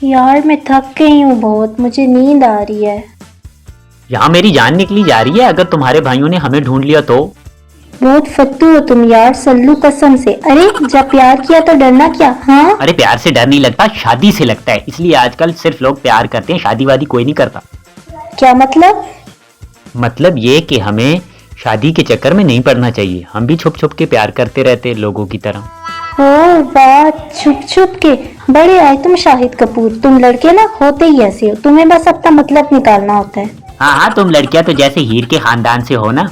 यार मैं थक गई हूँ बहुत, मुझे नींद आ रही है। यहाँ मेरी जान निकली जा रही है। अगर तुम्हारे भाइयों ने हमें ढूंढ लिया तो? बहुत फत्तू हो तुम यार, सल्लू कसम से। अरे जब प्यार किया तो डरना क्या? हाँ अरे प्यार से डर नहीं लगता, शादी से लगता है। इसलिए आजकल सिर्फ लोग प्यार करते हैं, शादी वादी कोई नहीं करता। क्या मतलब? मतलब ये कि हमें शादी के चक्कर में नहीं पड़ना चाहिए। हम भी छुप छुप के प्यार करते रहते लोगों की तरह। ओ वाह, छुप छुप के। बड़े आए तुम शाहिद कपूर। तुम लड़के ना होते ही ऐसे हो, तुम्हें बस अपना मतलब निकालना होता है। हाँ हाँ, तुम लड़कियां तो जैसे हीर के खानदान से हो ना।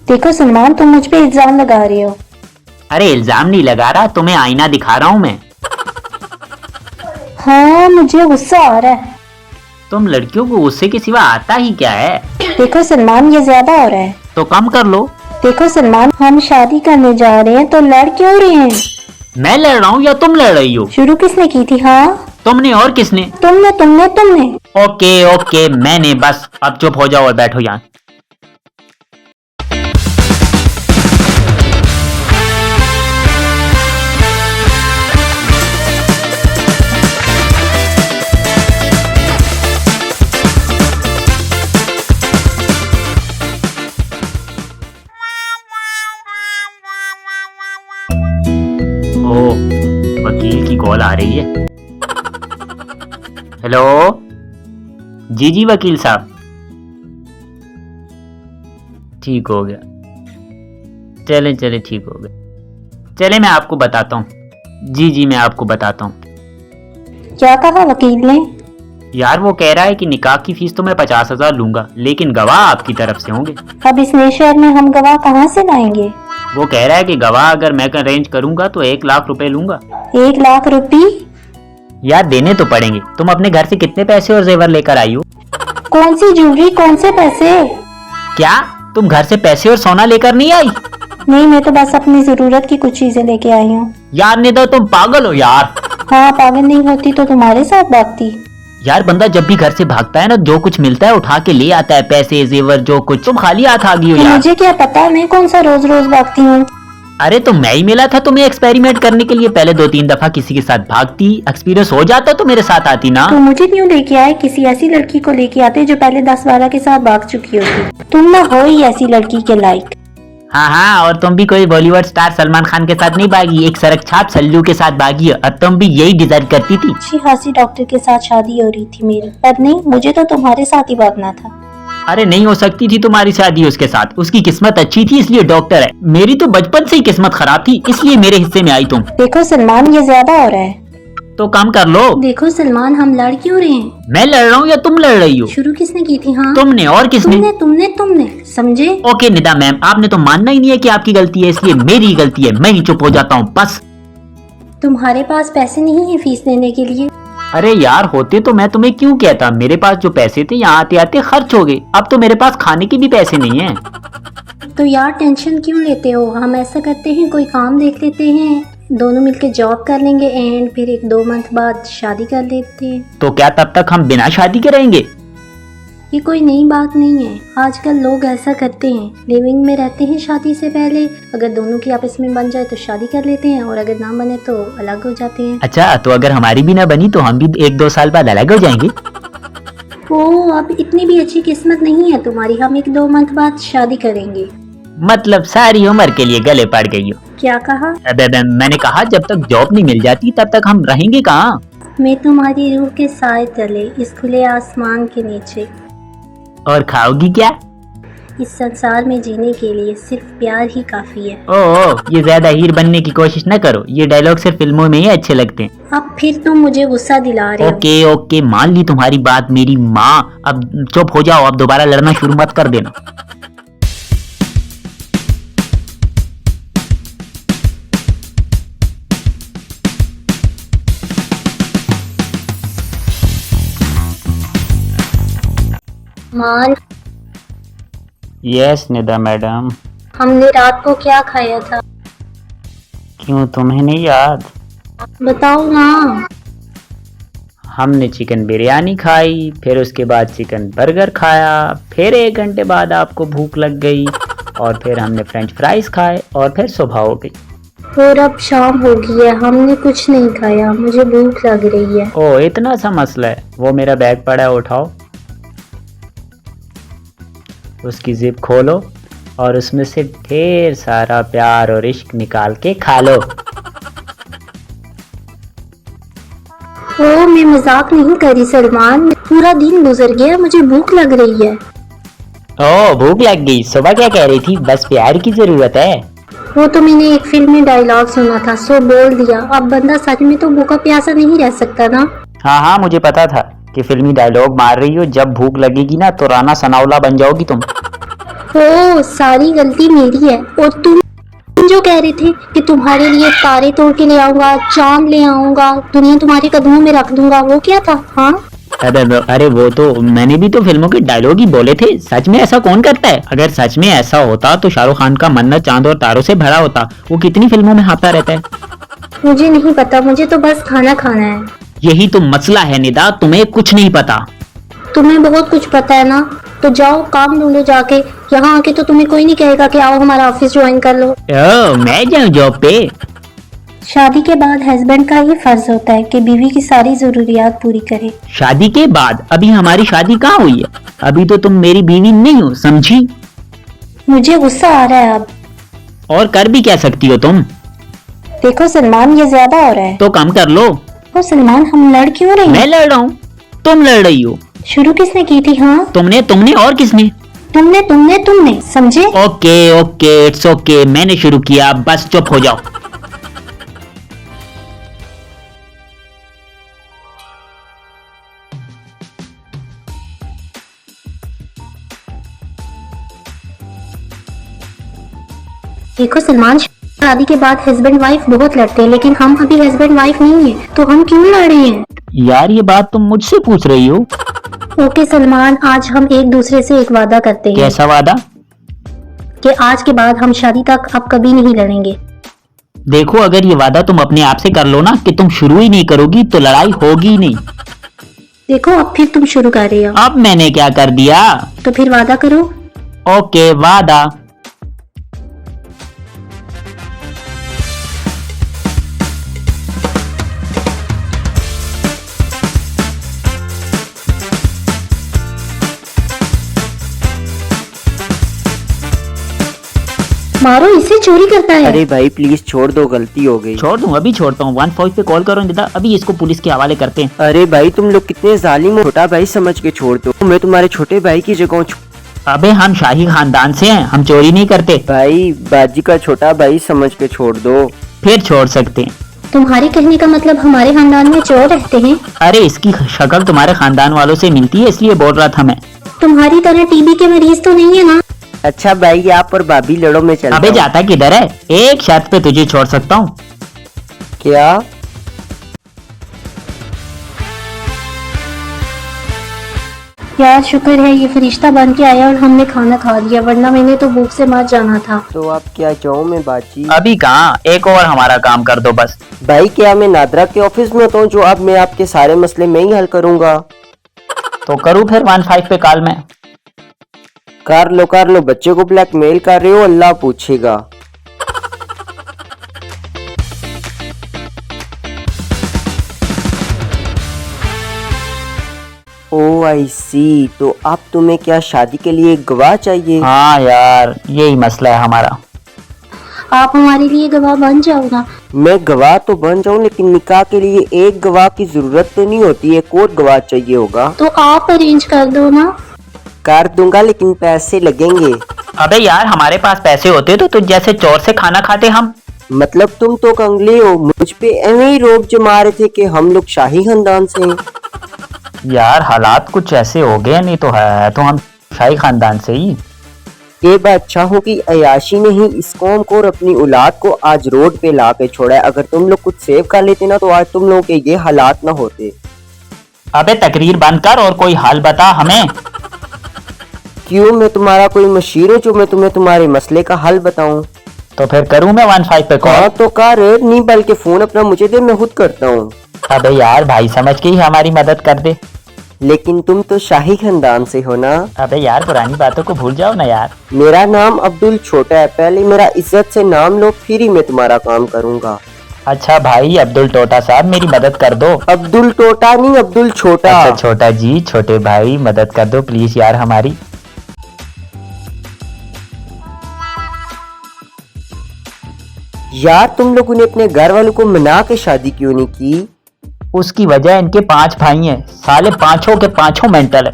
देखो सलमान, तुम मुझ पे इल्जाम लगा रहे हो। अरे इल्जाम नहीं लगा रहा, तुम्हें आईना दिखा रहा हूँ मैं। हाँ मुझे गुस्सा आ रहा है। तुम लड़कियों को गुस्से के सिवा आता ही क्या है? देखो सलमान, ये ज्यादा हो रहा है। तो कम कर लो। देखो सलमान, हम शादी करने जा रहे हैं तो लड़ क्यों रहे हैं? मैं लड़ रहा हूँ या तुम लड़ रही हो? शुरू किसने की थी? हाँ तुमने। और किसने? तुमने तुमने तुमने। ओके ओके, मैंने। बस अब चुप हो जाओ और बैठो यहाँ। ओ, वकील की कॉल आ रही है। हेलो जी जी वकील साहब। ठीक हो गया। चले चले, ठीक हो गया। चले मैं आपको बताता हूँ। जी जी मैं आपको बताता हूँ। क्या कहा वकील ने? यार वो कह रहा है कि निकाह की फीस तो मैं 50,000 लूंगा, लेकिन गवाह आपकी तरफ से होंगे। अब इस नए शहर में हम गवाह कहाँ से लाएंगे? वो कह रहा है कि गवाह अगर मैं अरेंज करूंगा तो 1 लाख रुपए लूंगा। 1 लाख रुपये? यार देने तो पड़ेंगे। तुम अपने घर से कितने पैसे और जेवर लेकर आई हो? कौन सी ज्वेलरी, कौन से पैसे? क्या तुम घर से पैसे और सोना लेकर नहीं आई? नहीं, मैं तो बस अपनी जरूरत की कुछ चीजें लेके आई हूँ। यार निदा, तुम पागल हो यार। हाँ, पागल नहीं होती तो तुम्हारे साथ भागती। यार बंदा जब भी घर से भागता है ना, जो कुछ मिलता है उठा के ले आता है, पैसे जेवर जो कुछ। तुम खाली हाथ आ गई हो तो यार। मुझे क्या पता, मैं कौन सा रोज रोज भागती हूँ। अरे तो मैं ही मिला था तुम्हें एक्सपेरिमेंट करने के लिए। पहले 2-3 दफा किसी के साथ भागती, एक्सपीरियंस हो जाता तो मेरे साथ आती ना। तो मुझे क्यों लेके आए? किसी ऐसी लड़की को लेके आते जो पहले 10-12 के साथ भाग चुकी होती। तुम ना हो ही ऐसी लड़की के लायक। हाँ हाँ, और तुम भी कोई बॉलीवुड स्टार सलमान खान के साथ नहीं भागी, एक सड़क छाप सल्लू के साथ भागी है। और तुम भी यही डिजर्व करती थी। अच्छी खासी डॉक्टर के साथ शादी हो रही थी मेरी, पर नहीं, मुझे तो तुम्हारे साथ ही भागना था। अरे नहीं हो सकती थी तुम्हारी शादी उसके साथ। उसकी किस्मत अच्छी थी इसलिए डॉक्टर है। मेरी तो बचपन से ही किस्मत खराब थी, इसलिए मेरे हिस्से में आई तुम। देखो सलमान, ये ज्यादा हो रहा है। तो कम कर लो। देखो सलमान, हम लड़ क्यों रहे हैं? मैं लड़ रहा हूँ या तुम लड़ रही हो? शुरू किसने की थी? हाँ तुमने। और किसने? तुमने तुमने तुमने, समझे? ओके निदा मैम, आपने तो मानना ही नहीं है कि आपकी गलती है, इसलिए मेरी गलती है। मैं ही चुप हो जाता हूँ बस। तुम्हारे पास पैसे नहीं है फीस देने के लिए? अरे यार होते तो मैं तुम्हें क्यों कहता। मेरे पास जो पैसे थे यहाँ आते आते खर्च हो गए। अब तो मेरे पास खाने के भी पैसे नहीं है। तो यार टेंशन क्यों लेते हो? हम ऐसा करते हैं, कोई काम देख लेते हैं, दोनों मिलके जॉब कर लेंगे एंड फिर 1-2 मंथ बाद शादी कर लेते हैं। तो क्या तब तक हम बिना शादी के रहेंगे? ये कोई नई बात नहीं है, आजकल लोग ऐसा करते हैं। लिविंग में रहते हैं शादी से पहले, अगर दोनों की आपस में बन जाए तो शादी कर लेते हैं, और अगर ना बने तो अलग हो जाते हैं। अच्छा, तो अगर हमारी भी ना बनी तो हम भी 1-2 साल बाद अलग हो जाएंगे। ओ, अब इतनी भी अच्छी किस्मत नहीं है तुम्हारी। हम 1-2 मंथ बाद शादी करेंगे। मतलब सारी उम्र के लिए गले पड़ गई हो? क्या कहा? अबे मैंने कहा जब तक जॉब नहीं मिल जाती तब तक हम रहेंगे कहाँ। मैं तुम्हारी रूह के साए तले, इस खुले आसमान के नीचे। और खाओगी क्या? इस संसार में जीने के लिए सिर्फ प्यार ही काफी है। ओ, ये ज्यादा हीर बनने की कोशिश न करो। ये डायलॉग सिर्फ फिल्मों में ही अच्छे लगते हैं। अब फिर तुम मुझे गुस्सा दिला रहे हो। ओके ओके, मान ली तुम्हारी बात मेरी माँ। अब चुप हो जाओ, अब दोबारा लड़ना शुरू मत कर देना। मान, यस निदा मैडम। हमने रात को क्या खाया था? क्यों, तुम्हें नहीं याद? बताओ ना। हमने चिकन बिरयानी खाई, फिर उसके बाद चिकन बर्गर खाया, फिर 1 घंटे बाद आपको भूख लग गई, और फिर हमने फ्रेंच फ्राइज खाए, और फिर सुबह हो गई। और अब शाम हो गई है, हमने कुछ नहीं खाया, मुझे भूख लग रही है। ओ इतना सा मसला है। वो मेरा बैग पड़ा है, उठाओ, उसकी जिप खोलो और उसमें से ढेर सारा प्यार और इश्क निकाल के खा लो। ओ मैं मजाक नहीं करी सलमान, पूरा दिन गुजर गया, मुझे भूख लग रही है। ओ भूख लग गई? सुबह क्या कह रही थी, बस प्यार की जरूरत है। वो तो मैंने एक फिल्म में डायलॉग सुना था, सो बोल दिया। अब बंदा सच में तो भूखा प्यासा नहीं रह सकता ना। हाँ हाँ मुझे पता था कि फिल्मी डायलॉग मार रही हो। जब भूख लगेगी ना तो राना सनाउल्लाह बन जाओगी तुम। ओ सारी गलती मेरी है। और तुम जो कह रहे थे कि तुम्हारे लिए तारे तोड़ के ले आऊंगा, चांद ले आऊंगा, दुनिया तुम्हारे कदमों में रख दूंगा, वो क्या था? हाँ अरे वो तो मैंने भी तो फिल्मों के डायलॉग ही बोले थे। सच में ऐसा कौन करता है? अगर सच में ऐसा होता तो शाहरुख खान का मन्नत चांद और तारों से भरा होता। वो कितनी फिल्मों में आता रहता है। मुझे नहीं पता, मुझे तो बस खाना खाना है। यही तो मसला है निदा, तुम्हें कुछ नहीं पता। तुम्हें बहुत कुछ पता है ना, तो जाओ काम ढूंढो जाके। यहाँ आके तो तुम्हें कोई नहीं कहेगा कि आओ हमारा ऑफिस ज्वाइन कर लो। मैं जाऊँ जॉब पे? शादी के बाद हस्बैंड का ये फर्ज होता है कि बीवी की सारी जरूरियात पूरी करे। शादी के बाद? अभी हमारी शादी कहाँ हुई है? अभी तो तुम मेरी बीवी नहीं हो, समझी? मुझे गुस्सा आ रहा है अब। और कर भी क्या सकती हो तुम? देखो सलमान, ये ज्यादा हो रहा है। तो कम कर लो। ओ सलमान, हम लड़ क्यों रहे हैं? मैं लड़ रहा हूँ? तुम लड़ रही हो। शुरू किसने की थी? हाँ तुमने और किसने? तुमने समझे? ओके इट्स ओके, मैंने शुरू किया, बस चुप हो जाओ। देखो सलमान, शादी के बाद हस्बैंड वाइफ बहुत लड़ते हैं, लेकिन हम अभी हस्बैंड वाइफ नहीं है, तो हम क्यों लड़ रहे हैं? यार ये बात तुम मुझसे पूछ रही हो? ओके सलमान, आज हम एक दूसरे से एक वादा करते हैं। कैसा वादा? कि आज के बाद हम शादी तक अब कभी नहीं लड़ेंगे। देखो अगर ये वादा तुम अपने आप से कर लो ना कि तुम शुरू ही नहीं करोगी तो लड़ाई होगी ही नहीं। देखो अब फिर तुम शुरू कर रहे हो। अब मैंने क्या कर दिया? तो फिर वादा करो। ओके वादा। मारो इसे, चोरी करता है। अरे भाई प्लीज छोड़ दो, गलती हो गई। छोड़ दूं? अभी छोड़ता हूँ। 145 पे कॉल करो निदा, अभी इसको पुलिस के हवाले करते हैं। अरे भाई तुम लोग कितने जालिम हो, छोटा भाई समझ के छोड़ दो। मैं तुम्हारे छोटे भाई की जगह हूँ। अबे हम शाही खानदान से हैं, हम चोरी नहीं करते। भाई बाजी का छोटा भाई समझ के छोड़ दो। फिर छोड़ सकते हैं। तुम्हारे कहने का मतलब हमारे खानदान में चोर रहते हैं? अरे इसकी शक्ल तुम्हारे खानदान वालों से मिलती है, इसलिए बोल रहा था मैं। तुम्हारी तरह टीबी के मरीज तो नहीं है ना? अच्छा भाई आप और भाभी लड़ो, में चलता अबे हूँ। जाता किधर है? एक शर्त पे तुझे छोड़ सकता हूँ। क्या? यार शुक्र है ये फरिश्ता बन के आया और हमने खाना खा लिया, वरना मैंने तो भूख से मर जाना था। तो आप क्या चाहो मैं बाजी? अभी कहाँ, एक और हमारा काम कर दो बस। भाई क्या मैं नादरा के ऑफिस में होता हूँ जो अब मैं आपके सारे मसले मैं ही हल करूँगा? तो करूँ फिर 15 पे कॉल में? कर लो, बच्चे को ब्लैकमेल कर रहे हो, अल्लाह पूछेगा। ओ आई सी, तो अब तुम्हें क्या शादी के लिए एक गवाह चाहिए? हाँ यार यही मसला है हमारा। आप हमारे लिए गवाह बन जाओ ना। मैं गवाह तो बन जाऊं, लेकिन निकाह के लिए एक गवाह की जरूरत तो नहीं होती, एक और गवाह चाहिए होगा। तो आप अरेंज कर दो ना। कर दूंगा लेकिन पैसे लगेंगे। अबे यार हमारे पास पैसे होते तो तुझ जैसे चोर से खाना खाते हम। मतलब तुम तो कंगले हो, मुझ पे ऐਵੇਂ ही रोब जमा रहे थे कि हम लोग शाही खानदान से हैं। यार हालात कुछ ऐसे हो गए, नहीं तो है तो हम शाही खानदान से ही। ये बादशाह हूँ कि अयाशी ने ही इस कौम को और अपनी औलाद को आज रोड पे ला के छोड़ा है। अगर तुम लोग कुछ सेव कर लेते ना तो आज तुम लोगों के ये हालात ना होते। अबे तकरीर बंद कर और कोई हाल बता हमें। क्यों, मैं तुम्हारा कोई मशीर हूँ जो मैं तुम्हें तुम्हारे मसले का हल बताऊं? तो फिर करूँ मैं 15 पे कॉल? हाँ तो कर, नहीं बल्कि फोन अपना मुझे दे, मैं खुद करता हूँ। अबे यार भाई समझ के ही हमारी मदद कर दे। लेकिन तुम तो शाही खानदान से हो ना। अबे यार पुरानी बातों को भूल जाओ ना यार। मेरा नाम अब्दुल छोटा है, पहले मेरा इज्जत से नाम लो, फिर ही मैं तुम्हारा काम करूँगा। अच्छा भाई अब्दुल टोटा साहब मेरी मदद कर दो। अब्दुल टोटा नहीं, अब्दुल छोटा। अच्छा छोटा जी, छोटे भाई मदद कर दो प्लीज यार हमारी। यार तुम लोगों ने अपने घर वालों को मना के शादी क्यों नहीं की? उसकी वजह इनके 5 भाई हैं, साले पांचों के पांचों मेंटल है।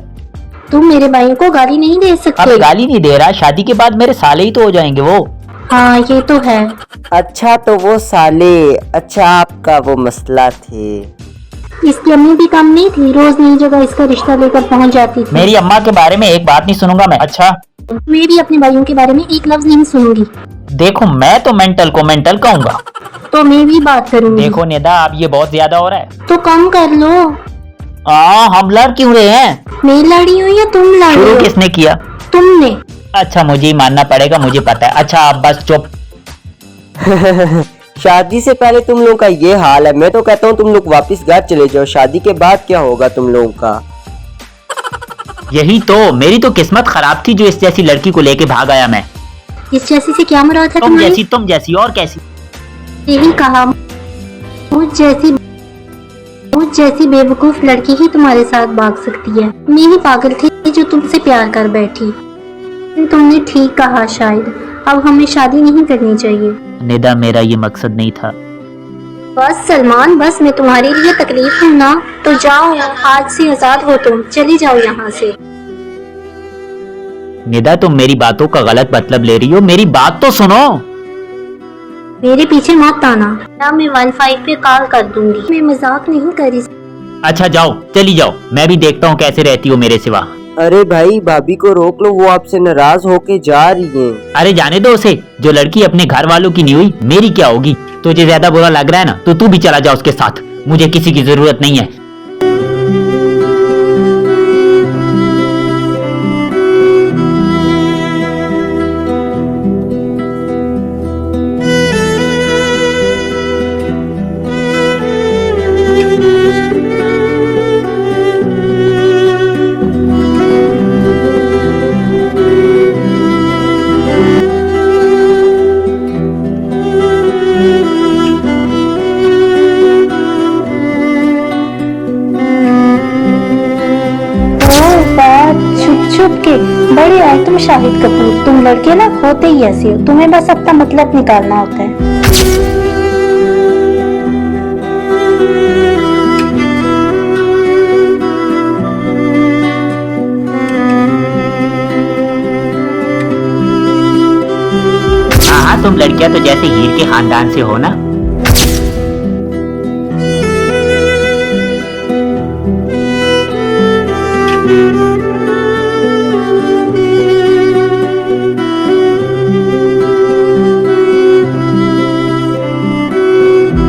तुम मेरे भाइयों को गाली नहीं दे सकते। अबे गाली नहीं दे रहा, शादी के बाद मेरे साले ही तो हो जाएंगे वो। हाँ ये तो है। अच्छा तो वो साले, अच्छा आपका वो मसला थे। इसकी अम्मी भी कम नहीं थी, रोज नई जगह इसका रिश्ता लेकर पहुंच जाती थी। मेरी अम्मा के बारे में एक बात नहीं सुनूंगा मैं। अच्छा मैं भी अपने भाइयों के बारे में एक लफ्ज नहीं सुनूंगी। देखो मैं तो मेंटल को मेंटल कहूंगा। तो मैं भी बात करूंगी। देखो निदा अब ये बहुत ज्यादा हो रहा है। तो कम कर लो। हम लड़ क्यों रहे हैं? मैं लड़ी हूँ या तुम लड़ शुरू रहे हो? किसने किया? तुमने। अच्छा मुझे ही मानना पड़ेगा, मुझे पता है। अच्छा अब बस चुप। शादी से पहले तुम लोगों का ये हाल है, मैं तो कहता हूँ तुम लोग वापस घर चले जाओ। शादी के बाद क्या होगा तुम लोगों का? यही तो मेरी तो किस्मत खराब थी जो इस जैसी लड़की को लेके भाग आया मैं। इस जैसी से क्या मुराद है तुम तुम्हारी? तुम जैसी और कैसी? यही कहा, मुझ जैसी बेवकूफ लड़की ही तुम्हारे साथ भाग सकती है। मैं ही पागल थी जो तुमसे प्यार कर बैठी। तुमने ठीक कहा, शायद अब हमें शादी नहीं करनी चाहिए। निदा मेरा ये मकसद नहीं था। बस सलमान बस, मैं तुम्हारे लिए तकलीफ हूँ ना। तो जाओ, आज से आजाद हो तुम, चली जाओ यहाँ से। निदा तुम मेरी बातों का गलत मतलब ले रही हो, मेरी बात तो सुनो। मेरे पीछे मत आना, ना मैं 15 पे कॉल कर दूंगी। मैं मजाक नहीं करी। अच्छा जाओ, चली जाओ, मैं भी देखता हूँ कैसे रहती हो मेरे सिवा। अरे भाई भाभी को रोक लो, वो आपसे नाराज होके जा रही है। अरे जाने दो उसे, जो लड़की अपने घर वालों की नहीं हुई मेरी क्या होगी। तुझे ज्यादा बुरा लग रहा है ना, तो तू भी चला जा उसके साथ, मुझे किसी की जरूरत नहीं है। छुप के बड़े आए तुम शाहिद कपूर। तुम लड़के ना होते ही ऐसे हो, तुम्हें बस अपना मतलब निकालना होता है। हाँ तुम लड़कियां तो जैसे हीर के खानदान से हो ना।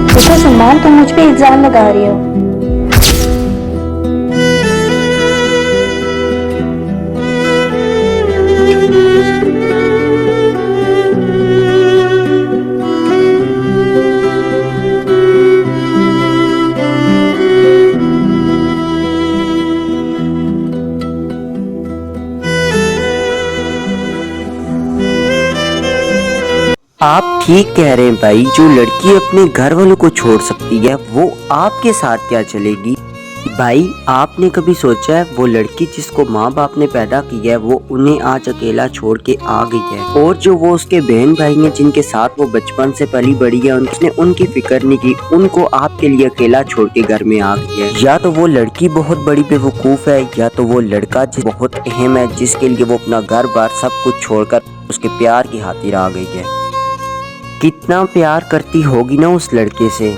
देखो सलमान, तुम मुझ पे इल्जाम लगा रही हो। आप ठीक कह रहे हैं भाई, जो लड़की अपने घर वालों को छोड़ सकती है वो आपके साथ क्या चलेगी? भाई आपने कभी सोचा है वो लड़की जिसको माँ बाप ने पैदा किया है वो उन्हें आज अकेला छोड़ के आ गई है, और जो वो उसके बहन भाई हैं जिनके साथ वो बचपन से पली बड़ी है उसने उनकी फिक्र नहीं की, उनको आपके लिए अकेला छोड़ के घर में आ गई है। या तो वो लड़की बहुत बड़ी बेवकूफ है, या तो वो लड़का बहुत अहम है जिसके लिए वो अपना घर बार सब कुछ छोड़कर उसके प्यार की खातिर आ गई है। कितना प्यार करती होगी ना उस लड़के से।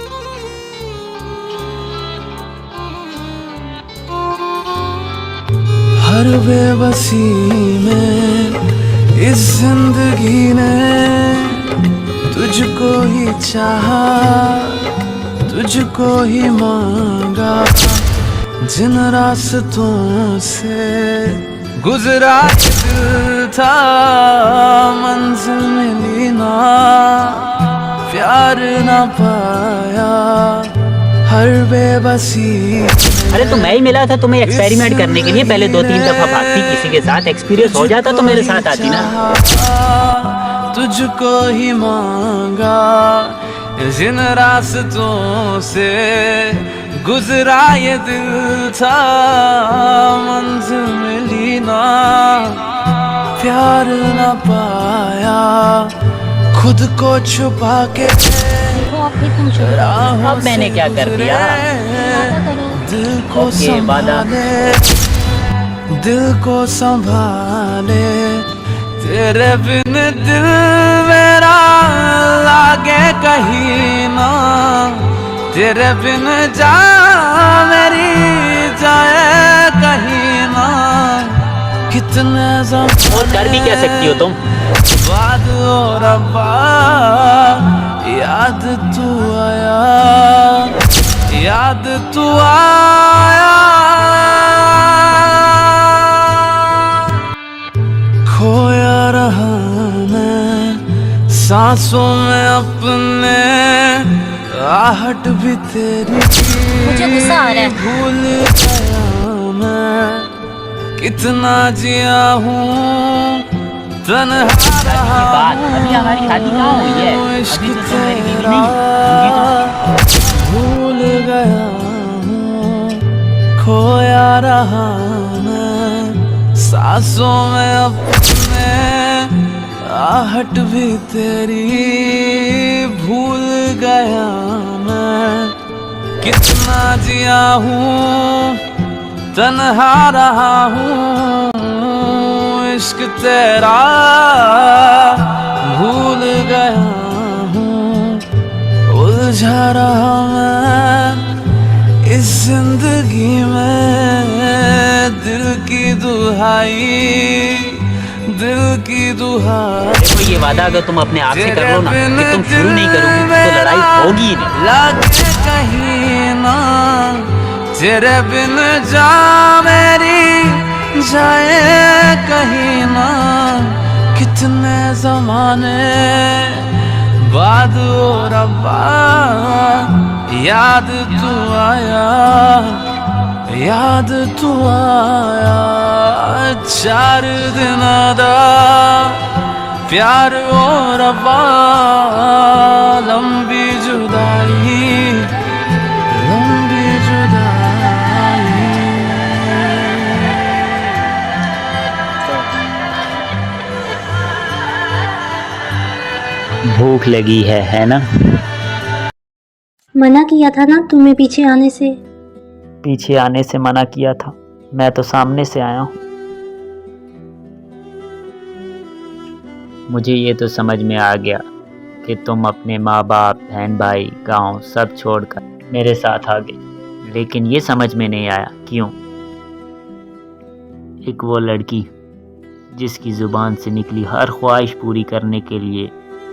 हर बेबसी में इस जिंदगी ने तुझको ही चाहा, तुझको ही मांगा। जिन रास्तों से गुजरा दिल था मंजिल मिली ना, प्यार ना पाया हर बेबसी अरे तो मैं ही मिला था तुम्हें एक्सपेरिमेंट करने के लिए, पहले 2-3 दफा भागती किसी के साथ, एक्सपीरियंस हो जाता तो मेरे साथ आती ना। तुझको ही मांगा जिन रास्तों से गुजरा ये दिल था, मंजिल मिली ना, प्यार न पाया, खुद को छुपा के अब मैंने क्या कर दिया? दिल को ओके, वादा। संभाले, दिल को संभाले, तेरे बिन दिल मेरा लागे कहीं ना, तेरे बिन जा मेरी जाए कहीं ना, कितने और कर भी क्या सकती हो तुम? बाद और रब्बा याद तू आया, याद तू आया, खोया रहा मैं सांसों में अपने, आहट भी तेरी मुझे गुस्सा आ रहा है। भूल गया मैं, कितना जिया हूँ तन्हा रहा अभी हमारी शादी कहाँ हुई है? इश्क अभी तो तुम मेरी बीवी तेरा नहीं, भूल गया हूँ, खोया रहा मैं सांसों में अपने, आहट भी तेरी भूल गया मैं, कितना जिया हूँ तन्हा रहा हूँ, इश्क तेरा भूल गया हूँ, उलझा रहा मैं इस जिंदगी में, दिल की दुहाई, दिल की दुहाई। देखो ये वादा अगर तुम अपने आप से कर लो ना कि तुम शुरू नहीं करोगी तो लड़ाई होगी ही नहीं। लगे कहीं ना, तेरे बिन जा मेरी जाए कहीं ना, कितने जमाने बाद ओ रब्बा याद तू आया, याद तू आया, 4 दिन दा प्यार ओ रब्बा, लंबी जुदाई, लंबी जुदाई। भूख लगी है ना? मना किया था ना तुम्हें पीछे आने से। पीछे आने से मना किया था, मैं तो सामने से आया हूँ। मुझे ये तो समझ में आ गया कि तुम अपने माँ बाप, बहन भाई, गांव सब छोड़कर मेरे साथ आ गए, लेकिन ये समझ में नहीं आया क्यों। एक वो लड़की जिसकी ज़ुबान से निकली हर ख्वाहिश पूरी करने के लिए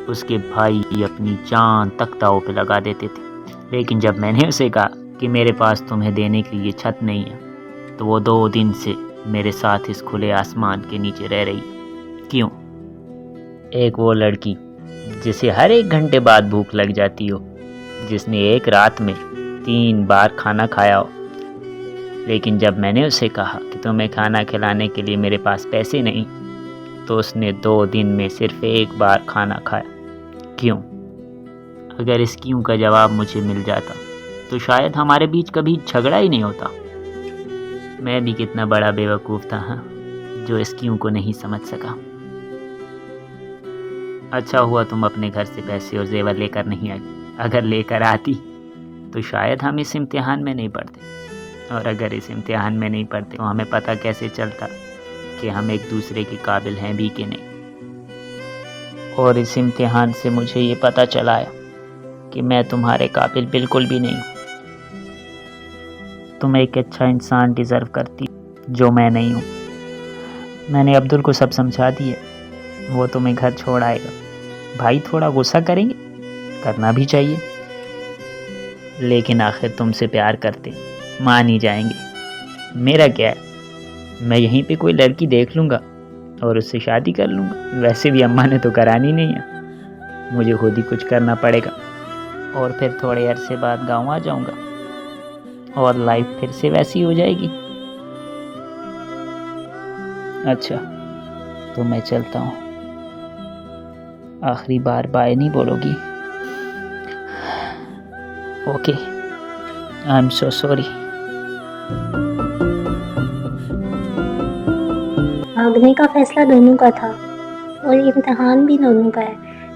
उसके भाई अपनी जान तक दांव पे लगा देते थे, लेकिन जब मैंने उसे कहा कि मेरे पास तुम्हें देने के लिए छत नहीं है, तो वो 2 दिन से मेरे साथ इस खुले आसमान के नीचे रह रही है। क्यों? एक वो लड़की जिसे हर 1 घंटे बाद भूख लग जाती हो, जिसने एक रात में 3 बार खाना खाया हो, लेकिन जब मैंने उसे कहा कि तुम्हें खाना खिलाने के लिए मेरे पास पैसे नहीं, तो उसने 2 दिन में सिर्फ 1 बार खाना खाया। क्यों? अगर इस क्यों का जवाब मुझे मिल जाता तो शायद हमारे बीच कभी झगड़ा ही नहीं होता। मैं भी कितना बड़ा बेवकूफ़ था हाँ, जो इस क्यों को नहीं समझ सका। अच्छा हुआ तुम अपने घर से पैसे और जेवर लेकर नहीं आई, अगर लेकर आती तो शायद हम इस इम्तिहान में नहीं पढ़ते, और अगर इस इम्तिहान में नहीं पढ़ते तो हमें पता कैसे चलता कि हम एक दूसरे के काबिल हैं भी कि नहीं। और इस इम्तिहान से मुझे ये पता चला है कि मैं तुम्हारे काबिल बिल्कुल भी नहीं हूँ। तुम एक अच्छा इंसान डिज़र्व करती जो मैं नहीं हूँ। मैंने अब्दुल को सब समझा दिया, वो तुम्हें घर छोड़ आएगा। भाई थोड़ा गुस्सा करेंगे, करना भी चाहिए, लेकिन आखिर तुमसे प्यार करते मान ही जाएंगे। मेरा क्या है, मैं यहीं पे कोई लड़की देख लूँगा और उससे शादी कर लूँगा। वैसे भी अम्मा ने तो करानी नहीं है, मुझे खुद ही कुछ करना पड़ेगा और फिर थोड़े अरसे बाद गाँव आ जाऊँगा। और लाइफ फिर से वैसी हो जाएगी। अच्छा, तो मैं चलता हूँ। आखिरी बार बाय नहीं बोलोगी? Okay, I am so sorry. भागने का फैसला दोनों का था और इम्तिहान भी दोनों का है,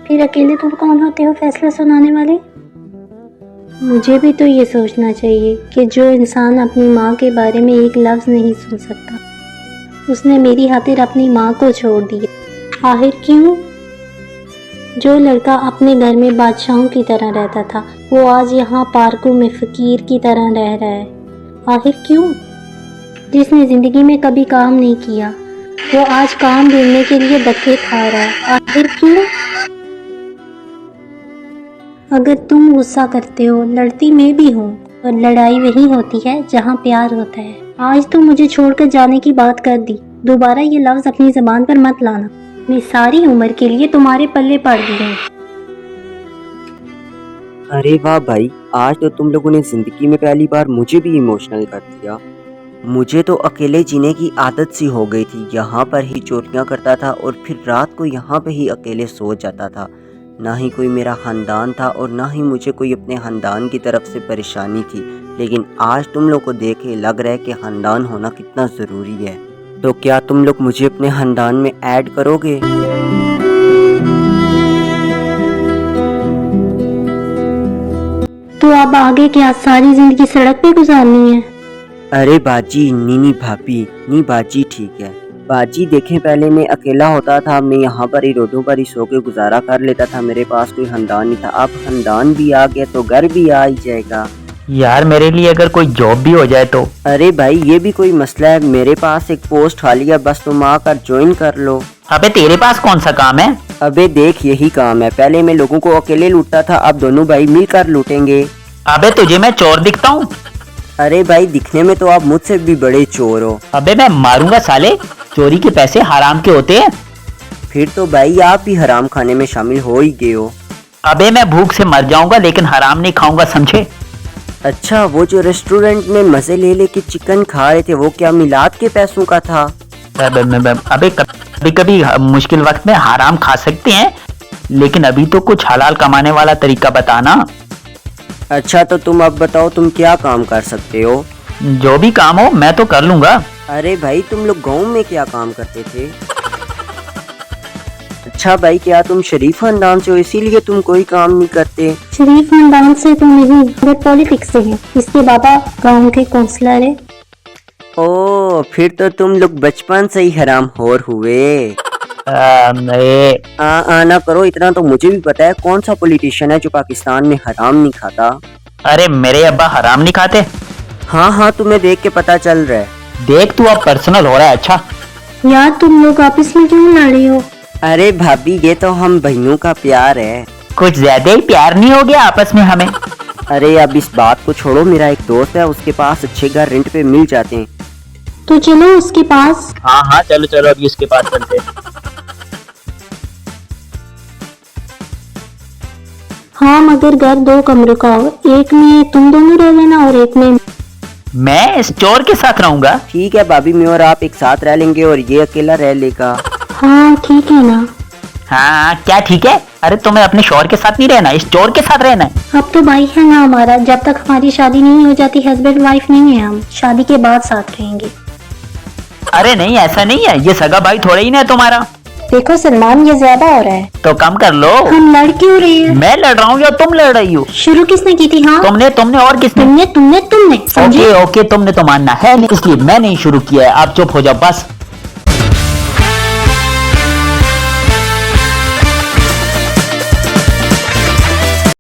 फिर अकेले तुम कौन होते हो फैसला सुनाने वाले? मुझे भी तो ये सोचना चाहिए कि जो इंसान अपनी माँ के बारे में एक लफ्ज़ नहीं सुन सकता, उसने मेरी खातिर अपनी माँ को छोड़ दिया। आखिर क्यों? जो लड़का अपने घर में बादशाहों की तरह रहता था, वो आज यहाँ पार्कों में फ़कीर की तरह रह रहा है। आखिर क्यों? जिसने ज़िंदगी में कभी काम नहीं किया, वो आज काम ढूंढने के लिए धक्के खा रहा है। आखिर क्यों? अगर तुम गुस्सा करते हो, लड़ती मैं भी हूँ, और लड़ाई वही होती है जहाँ प्यार होता है। आज तुम मुझे छोड़कर जाने की बात कर दी, दोबारा ये लफ्ज़ अपनी ज़बान पर मत लाना। मैं सारी उम्र के लिए तुम्हारे पल्ले पड़ गई हूँ। अरे वाह भाई, आज तो तुम लोगों ने जिंदगी में पहली बार मुझे भी इमोशनल कर दिया। मुझे तो अकेले जीने की आदत सी हो गई थी। यहाँ पर ही चोरियाँ करता था और फिर रात को यहाँ पे ही अकेले सो जाता था। ना ही कोई मेरा ख़ानदान था और ना ही मुझे कोई अपने ख़ानदान की तरफ से परेशानी थी। लेकिन आज तुम लोग को देख के लग रहा है कि ख़ानदान होना कितना ज़रूरी है। तो क्या तुम लोग मुझे अपने ख़ानदान में ऐड करोगे? तो अब आगे क्या सारी ज़िंदगी सड़क पे गुजारनी है? अरे बाजी, नीनी भाभी, नी बाजी ठीक है। बाजी देखें, पहले मैं अकेला होता था, मैं यहाँ पर ही रोडों पर ही सो के गुजारा कर लेता था, मेरे पास कोई खानदान नहीं था। अब खानदान भी आ गया तो घर भी आ ही जाएगा। यार मेरे लिए अगर कोई जॉब भी हो जाए तो? अरे भाई, ये भी कोई मसला है? मेरे पास एक पोस्ट खाली है, बस तुम आकर ज्वाइन कर लो। अबे तेरे पास कौन सा काम है? अबे देख, यही काम है। पहले मैं लोगों को अकेले लूटता था, अब दोनों भाई मिलकर लूटेंगे। अबे तुझे मैं चोर दिखता हूँ? अरे भाई, दिखने में तो आप मुझसे भी बड़े चोर हो। अबे मैं मारूंगा साले, चोरी के पैसे हराम के होते हैं। फिर तो भाई आप भी हराम खाने में शामिल हो ही गए हो। अबे मैं भूख से मर जाऊंगा लेकिन हराम नहीं खाऊंगा, समझे? अच्छा, वो जो रेस्टोरेंट में मजे ले लेके चिकन खा रहे थे, वो क्या मिलाद के पैसों का था? अबे कभी कभी मुश्किल वक्त में हराम खा सकते हैं, लेकिन अभी तो कुछ हलाल कमाने वाला तरीका बताना। अच्छा, तो तुम अब बताओ, तुम क्या काम कर सकते हो? जो भी काम हो मैं तो कर लूंगा। अरे भाई, तुम लोग गाँव में क्या काम करते थे? अच्छा भाई, क्या तुम शरीफ खानदान से हो इसीलिए तुम कोई काम नहीं करते? शरीफ खानदान से तो नहीं, मैं पॉलिटिक्स से हूँ। इसके बाबा गांव के काउंसलर है। ओ, फिर तो तुम लोग बचपन से ही हरामखोर हुए। ना करो, इतना तो मुझे भी पता है कौन सा पॉलिटिशियन है जो पाकिस्तान में हराम नहीं खाता। अरे मेरे अब्बा हराम नहीं खाते। हाँ हाँ, तुम्हें देख के पता चल रहा है। देख तू अब पर्सनल हो रहा है। अच्छा यार, तुम लोग आपस में क्यों लड़ रहे हो? अरे भाभी, ये तो हम भाइयों का प्यार है। कुछ ज्यादा ही प्यार नहीं हो गया आपस में हमें? अरे अब इस बात को छोड़ो, मेरा एक दोस्त है, उसके पास अच्छे घर रेंट पे मिल जाते हैं। तो चलो उसके पास। हाँ हाँ चलो चलो, अभी उसके पास चलते हैं। हाँ, मगर घर 2 कमरों का हो, एक में तुम दोनों रह लेना और एक में मैं स्टोर के साथ रहूंगा। ठीक है भाभी, मैं और आप एक साथ रह लेंगे और ये अकेला रह लेगा। हाँ ठीक है ना? हाँ क्या ठीक है? अरे तुम्हें अपने शोहर के साथ नहीं रहना, स्टोर के साथ रहना है। अब तो भाई है ना हमारा, जब तक हमारी शादी नहीं हो जाती हस्बैंड वाइफ नहीं है हम, शादी के बाद साथ रहेंगे। अरे नहीं, ऐसा नहीं है, ये सगा भाई थोड़ा ही ना है तुम्हारा। देखो सलमान, ये ज्यादा हो रहा है। तो कम कर लो। हम लड़ क्यों रहे हैं? मैं लड़ रहा हूँ या तुम लड़ रही हो? शुरू किसने की थी? हाँ तुमने और किसने? तुमने समझे? ओके तुमने तो मानना है नहीं, इसलिए मैंने ही शुरू किया है। आप चुप हो जाओ बस।